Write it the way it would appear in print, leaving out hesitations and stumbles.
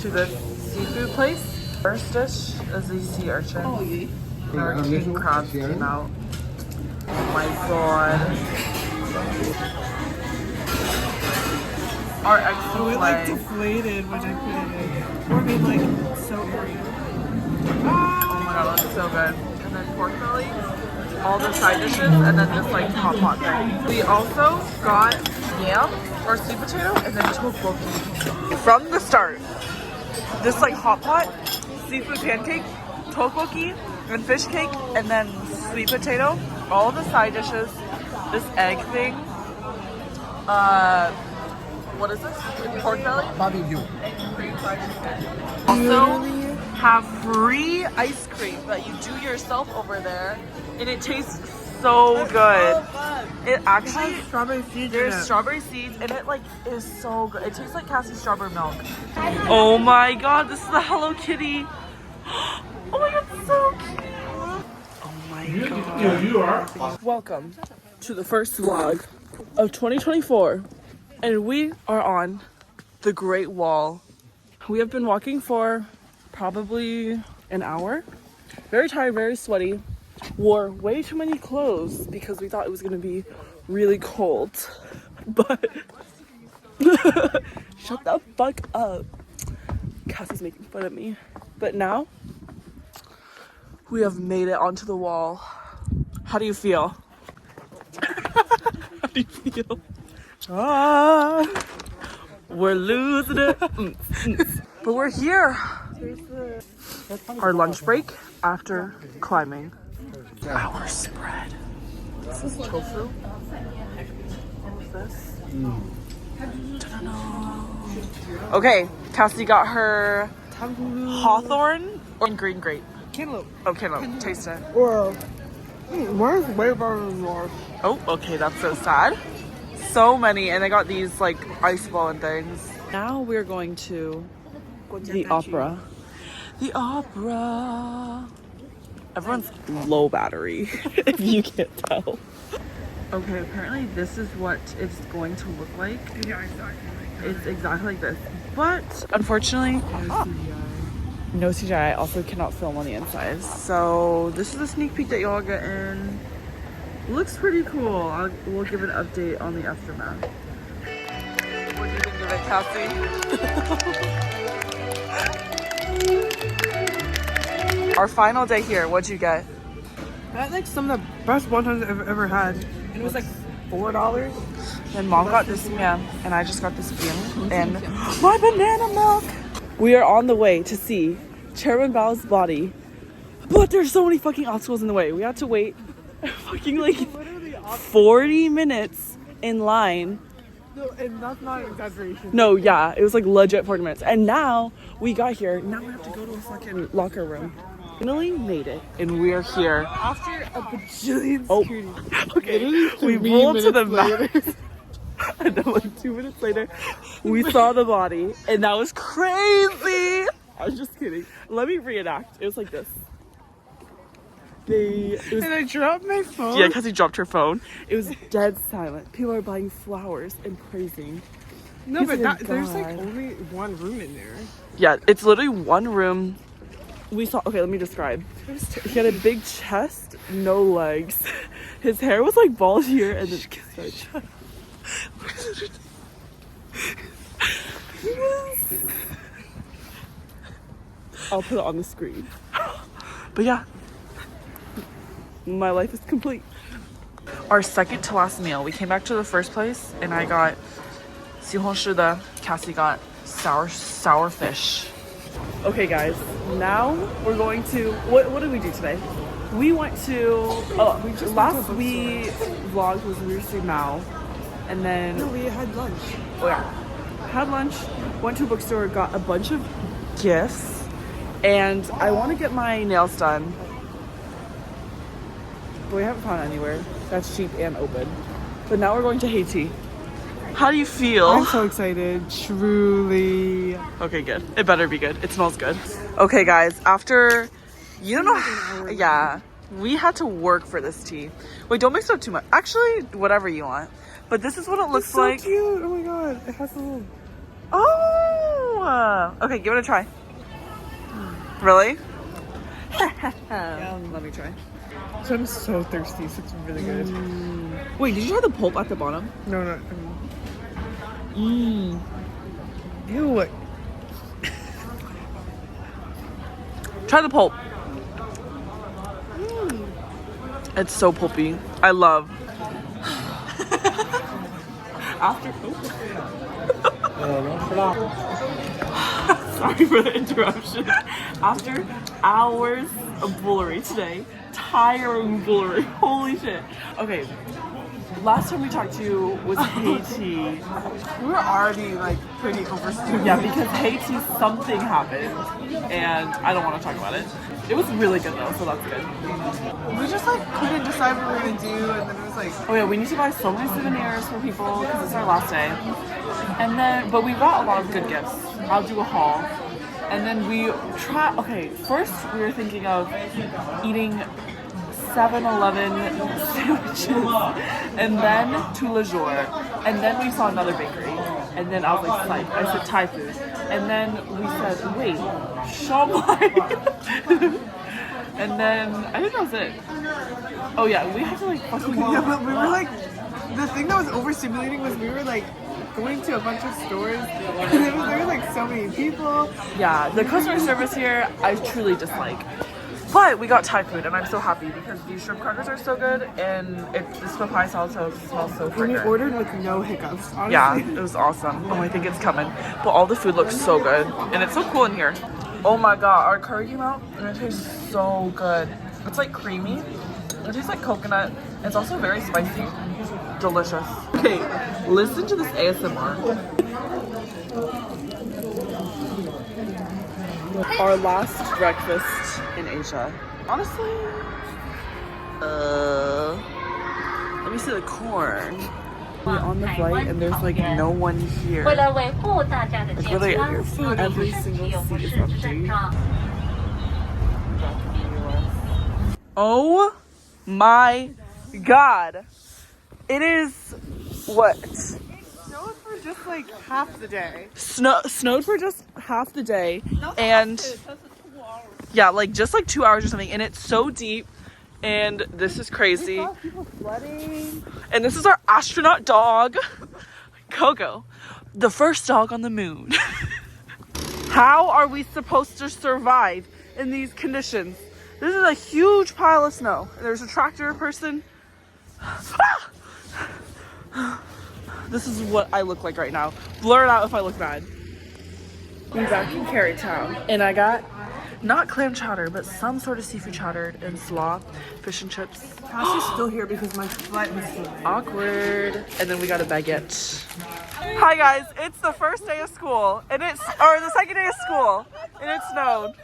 to this seafood place. First dish is a sea urchin. Our king crabs came out. Oh my god. Our extra We like deflated when I put it in. Or made like so airy. Oh my god, that's so good. And then pork belly, all the side dishes, and then this like hot pot thing. We also got yam or sweet potato and then tteokbokki. From the start, this like hot pot, seafood pancake, tteokbokki, and fish cake, and then sweet potato, all the side dishes, this egg thing, what is this? Pork belly? Barbecue. Also have free ice cream that you do yourself over there, and it tastes so good. It actually Strawberry seeds. there's strawberry seeds, and it like is so good. It tastes like Cassie's strawberry milk. Oh my god, this is the Hello Kitty. Oh my god, so cute. Oh my god. You are. Welcome to the first vlog of 2024, and we are on the Great Wall. We have been walking for probably an hour. Very tired, very sweaty. Wore way too many clothes because we thought it was gonna be really cold. But shut the fuck up. Cassie's making fun of me. But now we have made it onto the wall. How do you feel? How do you feel? Ah, we're losing it. But we're here. Our lunch break after climbing. Our spread. This is tofu. What's this? Okay, Cassie got her hawthorn and green grape. Cantaloupe. Oh, cantaloupe. Taste it. Or mine's way better than yours. Oh, okay, that's so sad. So many, and I got these like ice ball and things. Now we're going to the opera. The opera. Everyone's low battery, if you can't tell. Okay, apparently this is what it's going to look like. Yeah, exactly. It's exactly like this. But unfortunately, no CGI. I also cannot film on the inside. So this is a sneak peek that y'all get in. Looks pretty cool. We'll give an update on the aftermath. What do you think of it, Cassie? Our final day here, what'd you get? I had like some of the best wontons I've ever had. And it was like $4. Then mom got this meal, and I just got this bean and my banana milk. We are on the way to see Chairman Bao's body, but there's so many fucking obstacles in the way. We had to wait fucking like 40 minutes in line. No, and that's not an exaggeration. No, yeah, it was like legit 40 minutes. And now we got here. Now we have to go to a fucking locker room. Finally made it, and we are here. After a bajillion Oh, security. okay. We rolled to the mat. And then like 2 minutes later, we saw the body, and that was crazy. I was just kidding. Let me reenact. It was like this. And I dropped my phone. Yeah, because he dropped her phone. It was dead silent. People are buying flowers and praising. No, He's but like, there's like God. only one room in there. Yeah, it's literally one room. We saw, okay, let me describe. He had a big chest, no legs. His hair was like bald here and then I'll put it on the screen. But yeah, my life is complete. Our second to last meal, we came back to the first place and I got 西红柿的, Cassie got sour fish. Okay guys, now we're going to, what did we do today? We went to, last we vlogged was we were to Mao, and then, No, we had lunch. oh yeah, had lunch, went to a bookstore, got a bunch of gifts, and I want to get my nails done, but we haven't found anywhere that's cheap and open. But now we're going to Haiti. How do you feel? I'm so excited, truly. Okay, good. It better be good. It smells good. Okay, guys, after, you don't know, yeah, we had to work for this tea. Wait, don't mix it up too much. Actually, whatever you want. But this is what it looks So like. cute. Oh my god, it has a little. Oh, Okay, give it a try. Really? Let me try. So I'm so thirsty. So it's really good. Wait, did you try the pulp at the bottom? No, no. Mmm. Ew. Try the pulp. It's so pulpy. I love. After sorry for the interruption. After hours of bullery today, tiring bullery. Holy shit. Okay. Last time we talked to you was Haiti. We were already like pretty overstimulated. Yeah, because Haiti something happened, and I don't want to talk about it. It was really good though, so that's good. We just like couldn't decide what we were gonna do, and then it was like, Oh yeah, we need to buy so many souvenirs for people because it's our last day. And then, but we got a lot of good gifts. I'll do a haul. And then we okay, first we were thinking of eating 7-Eleven sandwiches, and then tout le jour. And then we saw another bakery. And then I was like, psych. I said Thai food. And then we said, wait, Shamai. And then I think that was it. Oh yeah, we had to like fucking yeah, but we were like, the thing that was overstimulating was we were like going to a bunch of stores, and there was like so many people. Yeah, the customer service here I truly dislike. But we got Thai food, and I'm so happy because these shrimp crackers are so good, and this papai salsa smells so And we freaking. ordered with no hiccups, honestly. Yeah, it was awesome. Oh, I think it's coming. But all the food looks so good, and it's so cool in here. Oh my god, our curry came out, and it tastes so good. It's like creamy. It tastes like coconut. It's also very spicy. Delicious. Okay, listen to this ASMR. Our last breakfast in Asia. Honestly, let me see the corn. We're on the flight and there's like no one here. Like really, every single seat is empty. Oh my god. It is what? Snowed for just like half the day. Snowed for just half the day, and yeah, like just like 2 hours or something, and it's so deep, and this is crazy. People flooding. And this is our astronaut dog, Coco, the first dog on the moon. How are we supposed to survive in these conditions? This is a huge pile of snow. There's a tractor person. This is what I look like right now. Blur it out if I look bad. We're back in Carytown, and I got not clam chowder, but some sort of seafood chowder and slaw, fish and chips. Cassie's still here because my flight was delayed. Awkward. And then we got a baguette. Hi guys, it's the first day of school, and the second day of school, and it snowed.